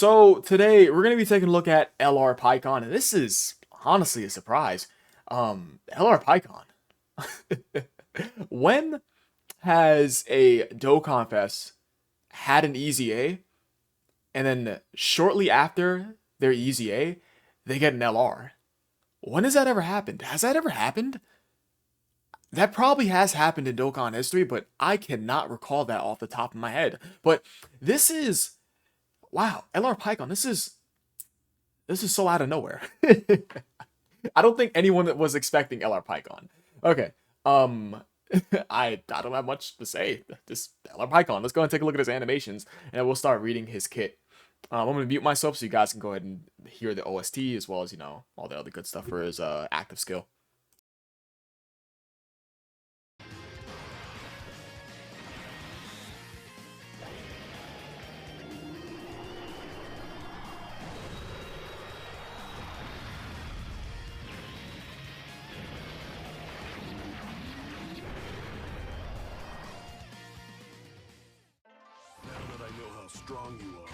So today we're gonna be taking a look at LR Paikuhan, and this is honestly a surprise. LR Paikuhan. When has a Dokkan Fest had an easy A, and then shortly after their easy A, they get an LR? When has that ever happened? Has that ever happened? That probably has happened in Dokkan history, but I cannot recall that off the top of my head. But this is wow, LR Pycon, this is so out of nowhere. I don't think anyone that was expecting LR Pycon. Okay. Um I don't have much to say. Just LR Pycon. Let's go and take a look at his animations and we'll start reading his kit. I'm gonna mute myself so you guys can go ahead and hear the OST as well as all the other good stuff for his active skill. Now that I know how strong you are.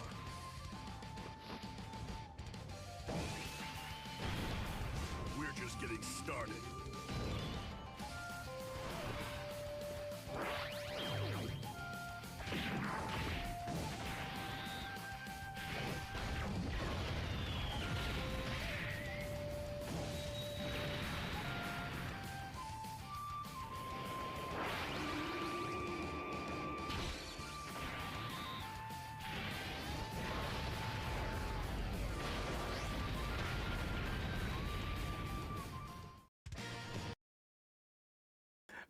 We're just getting started.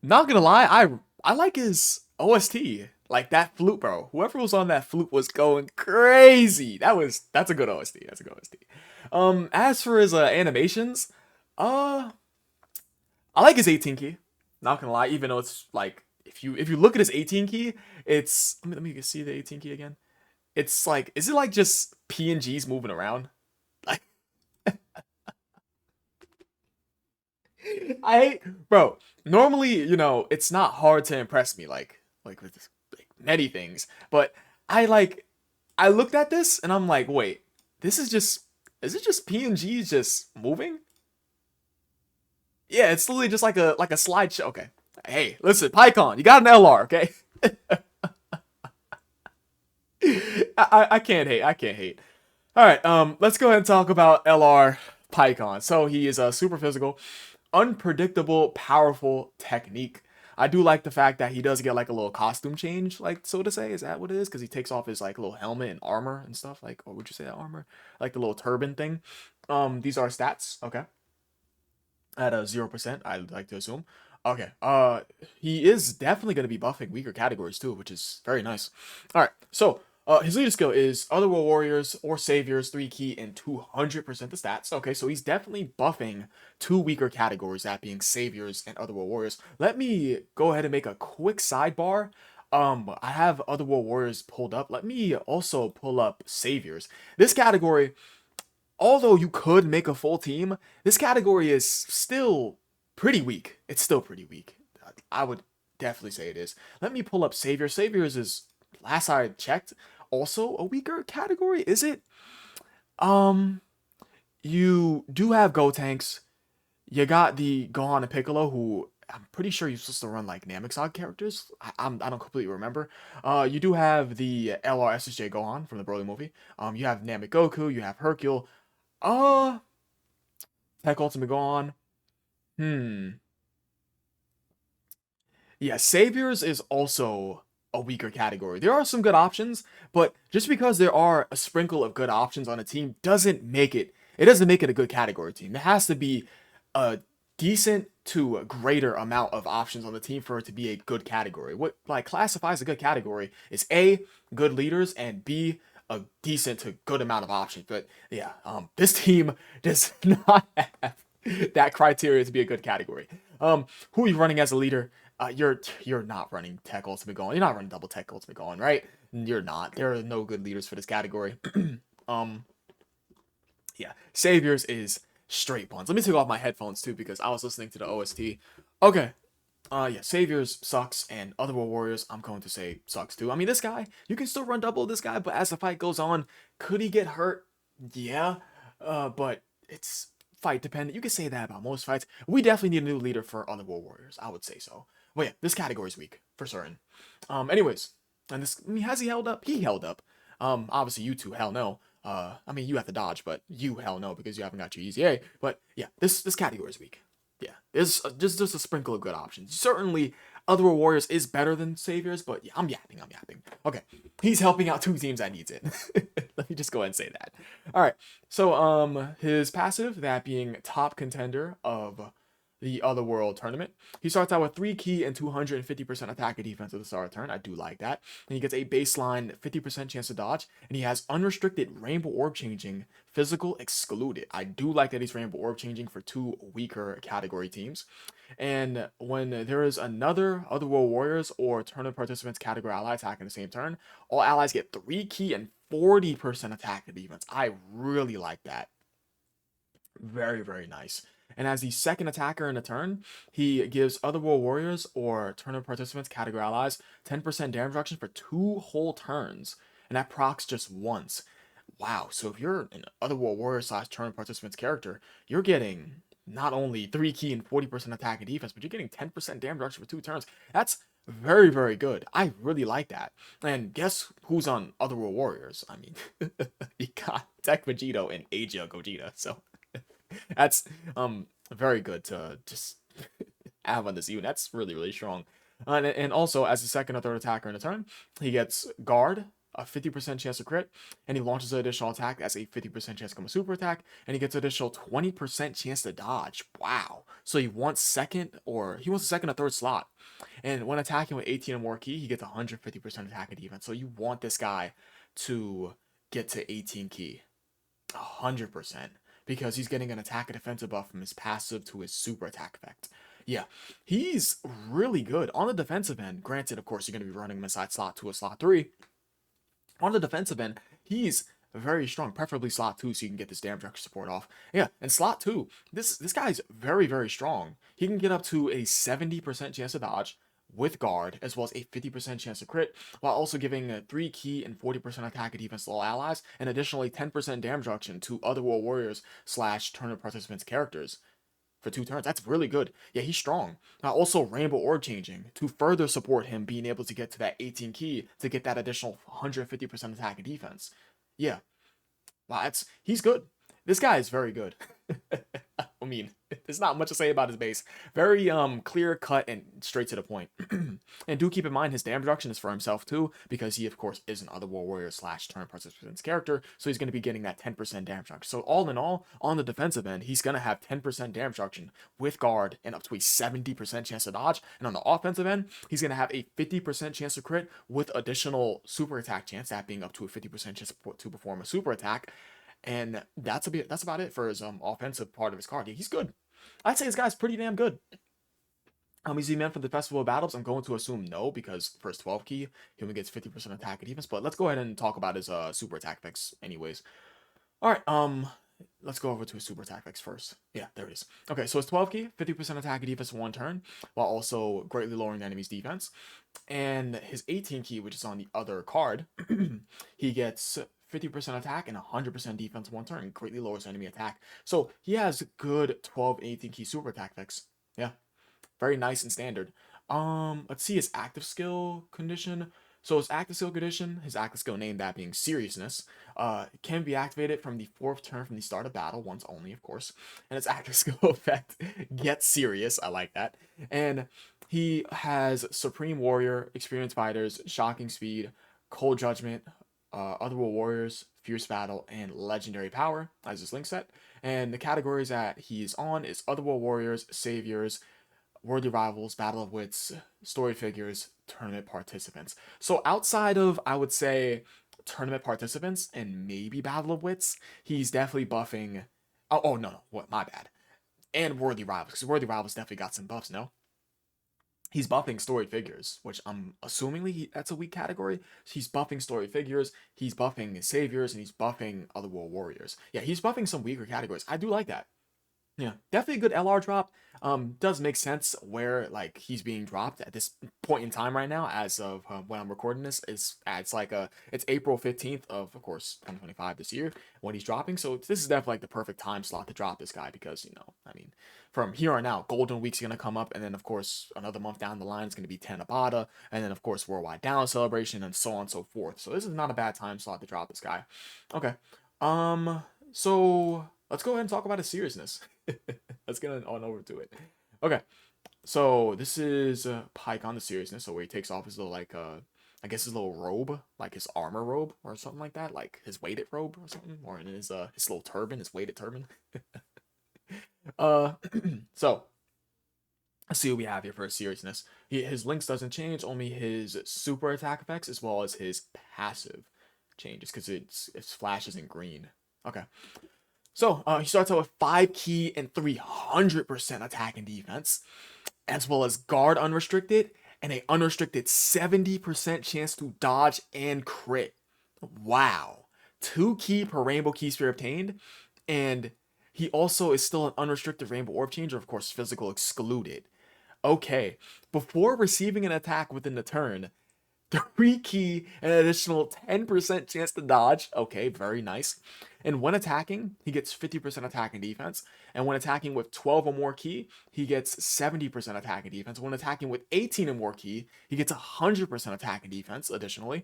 Not gonna lie, I like his OST. Like that flute, bro. Whoever was on that flute was going crazy. That's a good OST. That's a good OST. As for his animations, uh, I like his 18 key. Not gonna lie, even though it's like if you look at his 18 key, it's let me see the 18 key again. It's like is it like just PNGs moving around? Like I hate, bro. Normally, it's not hard to impress me, like with like many things. But I like, I looked at this and I'm like, wait, this is it just PNGs just moving? Yeah, it's literally just like a slideshow. Okay, hey, listen, PyCon, you got an LR, okay? I can't hate. I can't hate. All right, let's go ahead and talk about LR PyCon. So he is a super physical, unpredictable, powerful technique. I do like the fact that he does get like a little costume change, like so to say. Is that what it is? Because he takes off his like little helmet and armor and stuff. Like, or would you say that armor? Like the little turban thing. These are stats. Okay, at a 0%, I'd like to assume. Okay, he is definitely going to be buffing weaker categories too, which is very nice. All right, so his leader skill is Otherworld Warriors or Saviors, 3 key, and 200% the stats. Okay, so he's definitely buffing two weaker categories, that being Saviors and Otherworld Warriors. Let me go ahead and make a quick sidebar. I have Otherworld Warriors pulled up. Let me also pull up Saviors. This category, although you could make a full team, this category is still pretty weak. It's still pretty weak. I would definitely say it is. Let me pull up Savior. Saviors is, last I checked, also a weaker category. Is it? Um, you do have Go Tanks. You got the Gohan and Piccolo, who I'm pretty sure you're supposed to run like Nameksod characters. I don't completely remember. You do have the LRSSJ Gohan from the Broly movie. You have Namek Goku. You have Hercule. Uh, Tech Ultimate Gohan. Hmm. Yeah, Saviors is also a weaker category. There are some good options, but just because there are a sprinkle of good options on a team doesn't make it a good category team. There has to be a decent to a greater amount of options on the team for it to be a good category. What like classifies a good category is A, good leaders, and B, a decent to good amount of options. But yeah, this team does not have that criteria to be a good category. Who are you running as a leader? You're not running Tech Ultimate Going. You're not running Double Tech Ultimate Going, right? You're not. There are no good leaders for this category. um, yeah, Saviors is straight buns. Let me take off my headphones too because I was listening to the OST. Okay, Yeah, Saviors sucks, and Otherworld Warriors, I'm going to say sucks too. I mean, this guy, you can still run double this guy, but as the fight goes on, could he get hurt? Yeah, but it's fight dependent. You can say that about most fights. We definitely need a new leader for Otherworld Warriors. I would say so. Well, yeah, this category's weak for certain. Anyways, and this, I mean, has he held up? He held up. Obviously you two, hell no. I mean, you have to dodge, but you hell no because you haven't got your easy A. But yeah, this category is weak. Yeah, there's just a sprinkle of good options. Certainly, Otherworld Warriors is better than Saviors, but yeah, I'm yapping. Okay, he's helping out two teams that needs it. Let me just go ahead and say that. All right, so his passive, that being top contender of the Otherworld tournament, he starts out with 3 key and 250% attack and defense at the start of turn. I do like that. And he gets a baseline 50% chance to dodge, and he has unrestricted Rainbow Orb changing, physical excluded. I do like that he's Rainbow Orb changing for two weaker category teams. And when there is another Otherworld Warriors or tournament participants category ally attack in the same turn, all allies get 3 key and 40% attack and defense. I really like that. Very, very nice. And as the second attacker in a turn, he gives Otherworld Warriors or tournament participants, category allies, 10% damage reduction for 2 whole turns. And that procs just once. Wow, so if you're an Otherworld Warrior slash tournament participants character, you're getting not only 3 key and 40% attack and defense, but you're getting 10% damage reduction for 2 turns. That's very, very good. I really like that. And guess who's on Otherworld Warriors? I mean, you got Tech Vegito and Asia Gogeta, so that's very good to just have on this unit. That's really, really strong. And also, as the second or third attacker in a turn, he gets guard, a 50% chance to crit, and he launches an additional attack as a 50% chance to become a super attack, and he gets an additional 20% chance to dodge. Wow. So he wants a second or third slot. And when attacking with 18 or more key, he gets 150% attack and defense. So you want this guy to get to 18 key. 100% because he's getting an attack and defensive buff from his passive to his super attack effect. Yeah, he's really good on the defensive end. Granted, of course, you're going to be running him inside slot 2 or slot 3. On the defensive end, he's very strong, preferably slot 2 so you can get this damage reduction support off. Yeah, and slot 2, this guy's very, very strong. He can get up to a 70% chance to dodge with guard, as well as a 50% chance to crit, while also giving a 3 key and 40% attack and defense to all allies, and additionally 10% damage reduction to Otherworld Warriors slash tournament participants characters for 2 turns. That's really good. Yeah, he's strong. Also, Rainbow Orb changing to further support him being able to get to that 18 key to get that additional 150% attack and defense. Yeah, wow, he's good. This guy is very good. I mean, there's not much to say about his base. Very clear cut and straight to the point. And do keep in mind his damage reduction is for himself too, because he of course is an Otherworld Warrior slash turn participants character, so he's going to be getting that 10% damage reduction. So all in all, on the defensive end, he's going to have 10% damage reduction with guard and up to a 70% chance to dodge. And on the offensive end, he's going to have a 50% chance to crit with additional super attack chance, that being up to a 50% chance to perform a super attack. And that's about it for his offensive part of his card. He's good. I'd say this guy's pretty damn good. Is he meant for the Festival of Battles? I'm going to assume no, because for his 12 key, he only gets 50% attack and defense. But let's go ahead and talk about his super attack effects anyways. Alright, let's go over to his super attack effects first. Yeah, there it is. Okay, so his 12 key, 50% attack and defense in 1 turn, while also greatly lowering the enemy's defense. And his 18 key, which is on the other card, he gets 50% attack and 100% defense 1 turn, greatly lowers enemy attack. So he has good 12 and 18 key super attack effects. Yeah, very nice and standard. Let's see his active skill condition. So his active skill condition, his active skill name, that being Seriousness, can be activated from the 4th turn from the start of battle, once only, of course. And its active skill effect, Get Serious. I like that. And he has Supreme Warrior, Experienced Fighters, Shocking Speed, Cold Judgment, Otherworld Warriors, Fierce Battle, and Legendary Power as his link set. And the categories that he's on is Otherworld Warriors, Saviors, Worthy Rivals, Battle of Wits, Story Figures, Tournament Participants. So outside of, I would say, Tournament Participants and maybe Battle of Wits, he's definitely buffing. Oh no, what? My bad. And Worthy Rivals, because Worthy Rivals definitely got some buffs. No, he's buffing storied figures, which I'm assuming that's a weak category. He's buffing storied figures, he's buffing saviors, and he's buffing Otherworld Warriors. Yeah, he's buffing some weaker categories. I do like that. Yeah, definitely a good LR drop. Does make sense where like he's being dropped at this point in time right now, as of when I'm recording this. It's like it's April 15th of course 2025 this year when he's dropping. So this is definitely like the perfect time slot to drop this guy because I mean, from here on out, Golden Week's gonna come up, and then of course another month down the line is gonna be Tanabata, and then of course Worldwide Down Celebration, and so on and so forth. So this is not a bad time slot to drop this guy. Okay, so let's go ahead and talk about his seriousness. Let's get on over to it. Okay, so this is Pike on the seriousness. So where he takes off his little like I guess his little robe, like his armor robe or something like that, like his weighted robe or something, or in his little turban, his weighted turban. uh, so let's see what we have here for his seriousness. His links doesn't change, only his super attack effects as well as his passive changes because it flashes in green. Okay. So he starts out with 5 key and 300% attack and defense, as well as guard unrestricted and a unrestricted 70% chance to dodge and crit. Wow. 2 key per rainbow key sphere obtained, and he also is still an unrestricted rainbow orb changer, of course, physical excluded. Okay, before receiving an attack within the turn, 3 key, an additional 10% chance to dodge. Okay, very nice. And when attacking, he gets 50% attack and defense. And when attacking with 12 or more key, he gets 70% attack and defense. When attacking with 18 or more key, he gets 100% attack and defense additionally.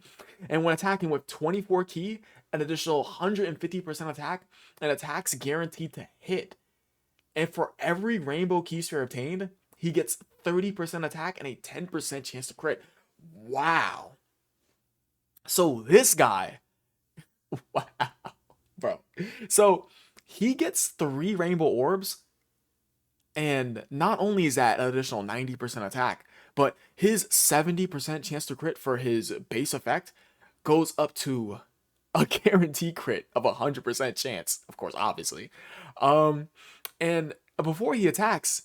And when attacking with 24 key, an additional 150% attack, and attacks guaranteed to hit. And for every rainbow key sphere obtained, he gets 30% attack and a 10% chance to crit. Wow. So this guy, wow, bro. So he gets 3 rainbow orbs, and not only is that an additional 90% attack, but his 70% chance to crit for his base effect goes up to a guarantee crit of 100% chance, of course, obviously. Um, and before he attacks,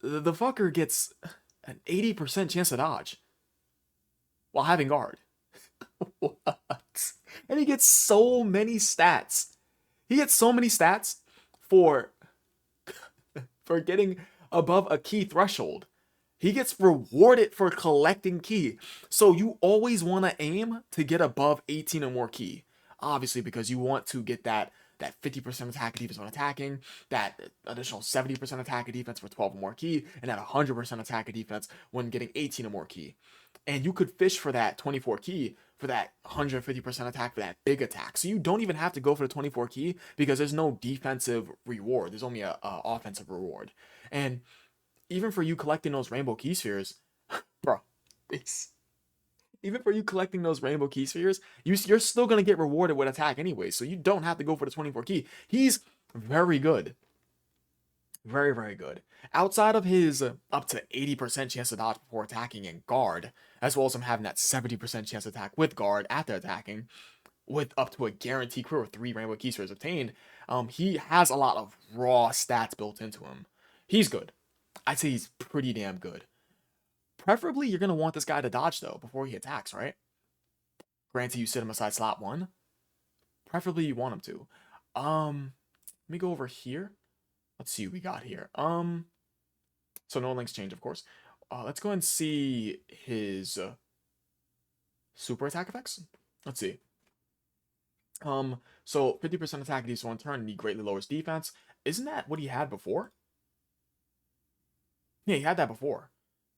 the fucker gets an 80% chance to dodge while having guard. What? And he gets so many stats. He gets so many stats for getting above a key threshold. He gets rewarded for collecting key. So you always want to aim to get above 18 or more key. Obviously, because you want to get that 50% attack and defense when attacking, that additional 70% attack and defense for 12 or more key, and that 100% attack and defense when getting 18 or more key. And you could fish for that 24 key for that 150% attack for that big attack. So you don't even have to go for the 24 key because there's no defensive reward. There's only a offensive reward. And even for you collecting those rainbow key spheres, bro, it's even for you collecting those rainbow key spheres, you're still gonna get rewarded with attack anyway. So you don't have to go for the 24 key. He's very good. Very, very good. Outside of his up to 80% chance to dodge before attacking and guard, as well as him having that 70% chance to attack with guard after attacking, with up to a guaranteed crit with 3 rainbow key spheres obtained, he has a lot of raw stats built into him. He's good. I'd say he's pretty damn good. Preferably, you're gonna want this guy to dodge though before he attacks, right? Granted, you sit him aside slot 1. Preferably, you want him to. Let me go over here. Let's see what we got here. So no links change, of course. Let's go and see his super attack effects. Let's see. So 50% attack defense one turn, and he greatly lowers defense. Isn't that what he had before? Yeah, he had that before.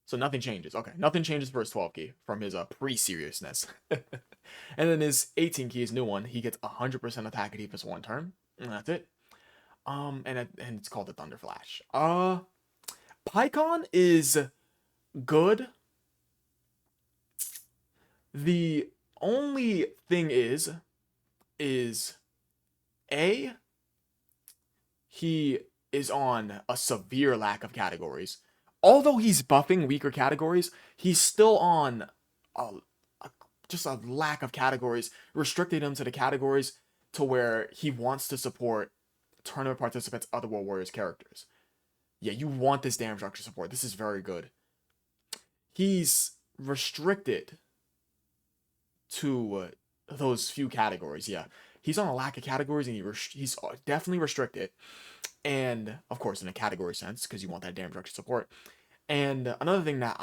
So nothing changes. Okay, nothing changes for his 12 key from his pre-seriousness. And then his 18 key is new one. He gets 100% attack and defense one turn. And that's it. And it's called the Thunder Flash. Paikuhan is good. The only thing is A, he is on a severe lack of categories. Although he's buffing weaker categories, he's still on just a lack of categories, restricting him to the categories to where he wants to support tournament participants' other World Warriors characters. Yeah, you want this damage structure support. This is very good. He's restricted to those few categories. Yeah, he's on a lack of categories, and he's definitely restricted. And of course, in a category sense, because you want that damage reduction support. And another thing that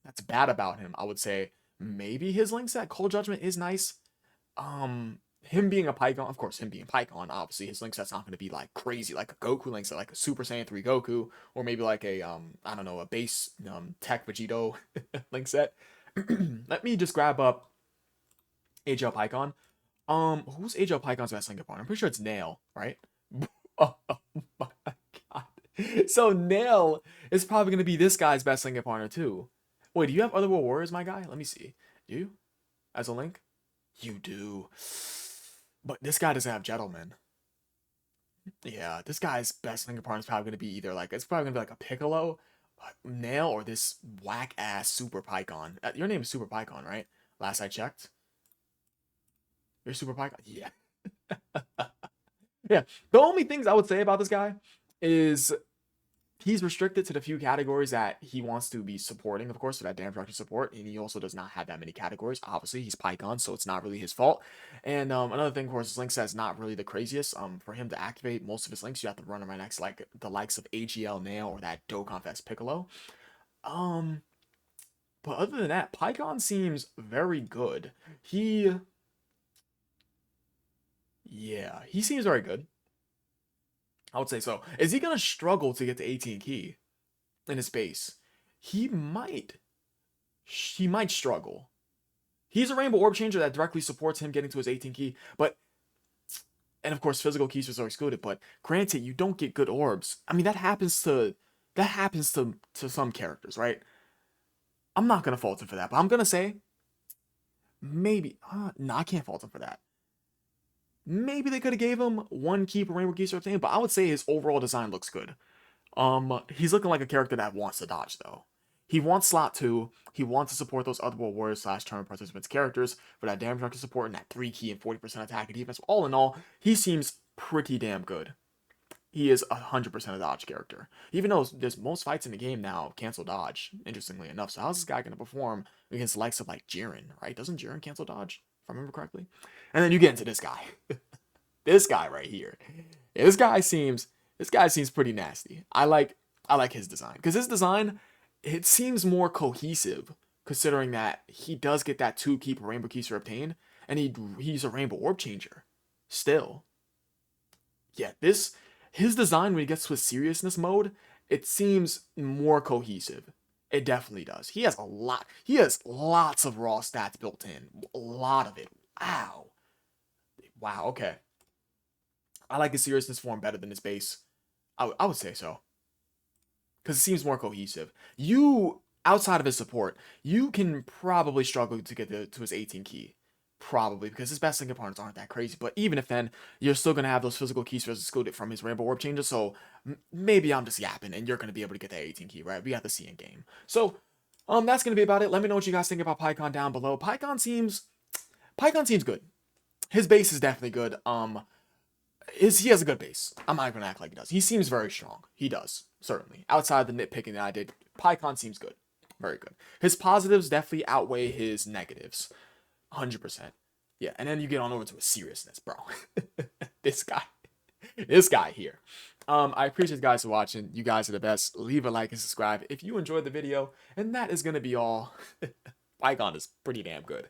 that's bad about him, I would say maybe his link set Cold Judgment is nice. Him being a Paikuhan, of course, him being Paikuhan, obviously his link set's not going to be like crazy like a Goku link set, like a Super Saiyan 3 Goku, or maybe like a I don't know, a base Tech Vegito link set. Let me just grab up AGL Paikon. Who's AGL Paikon's best link opponent? I'm pretty sure it's Nail, right? Oh my god. So Nail is probably gonna be this guy's best link partner too. Wait, do you have Otherworld Warriors, my guy? Let me see. Do you? As a link? You do. But this guy doesn't have Gentleman. Yeah, this guy's best link partner is probably gonna be either like it's probably gonna be like a Piccolo, Nail, or this whack ass Super Pycon. Your name is Super Pycon, right? Last I checked. You're Super Pycon? Yeah. Yeah. The only things I would say about this guy is he's restricted to the few categories that he wants to be supporting, of course, for that damage reduction support. And he also does not have that many categories. Obviously, he's Pycon, so it's not really his fault. And another thing, of course, his link set is not really the craziest. For him to activate most of his links, you have to run him right next, like the likes of AGL Nail or that Dokkan Fest Piccolo. But other than that, Pycon seems very good. Yeah, he seems very good. I would say so. Is he gonna struggle to get to 18 key in his base? He might. He might struggle. He's a Rainbow Orb Changer that directly supports him getting to his 18 key, but and of course physical keys are excluded. But granted, you don't get good orbs. I mean, that happens to some characters, right? I'm not gonna fault him for that, but I'm gonna say maybe. No, I can't fault him for that. Maybe they could have gave him one key per Rainbow Key sort of thing, but I would say his overall design looks good. He's looking like a character that wants to dodge though. He wants slot 2. He wants to support those Otherworld Warriors / tournament participants characters for that damage reduction support and that 3 key and 40% attack and defense. All in all, he seems pretty damn good. He is 100% a dodge character. Even though there's most fights in the game now cancel dodge, interestingly enough. So how's this guy going to perform against the likes of like Jiren, right? Doesn't Jiren cancel dodge, if I remember correctly? And then you get into this guy. This guy right here. Yeah, this guy seems pretty nasty. I like his design because his design it seems more cohesive considering that he does get that 2 key per Rainbow Keys to obtain, and he's a Rainbow Orb Changer. Still, yeah, his design when he gets to a seriousness mode, it seems more cohesive. It definitely does. He has a lot. He has lots of raw stats built in. A lot of it. Wow. Wow. Okay. I like his seriousness form better than his base. I would say so. Because it seems more cohesive. You, outside of his support, you can probably struggle to get to his 18 key. Probably, because his best link opponents aren't that crazy. But even if then, you're still going to have those physical keys excluded from his Rainbow Orb Changer. So maybe I'm just yapping and you're going to be able to get that 18 key, right? We have to see in game. So, that's going to be about it. Let me know what you guys think about Paikon down below. Paikon seems good. His base is definitely good. He has a good base. I'm not gonna act like he does. He seems very strong. He does, certainly. Outside the nitpicking that I did, Pycon seems good. Very good. His positives definitely outweigh his negatives. 100%. Yeah, and then you get on over to his seriousness, bro. this guy. This guy here. I appreciate you guys for watching. You guys are the best. Leave a like and subscribe if you enjoyed the video. And that is gonna be all. Pycon is pretty damn good.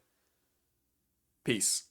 Peace.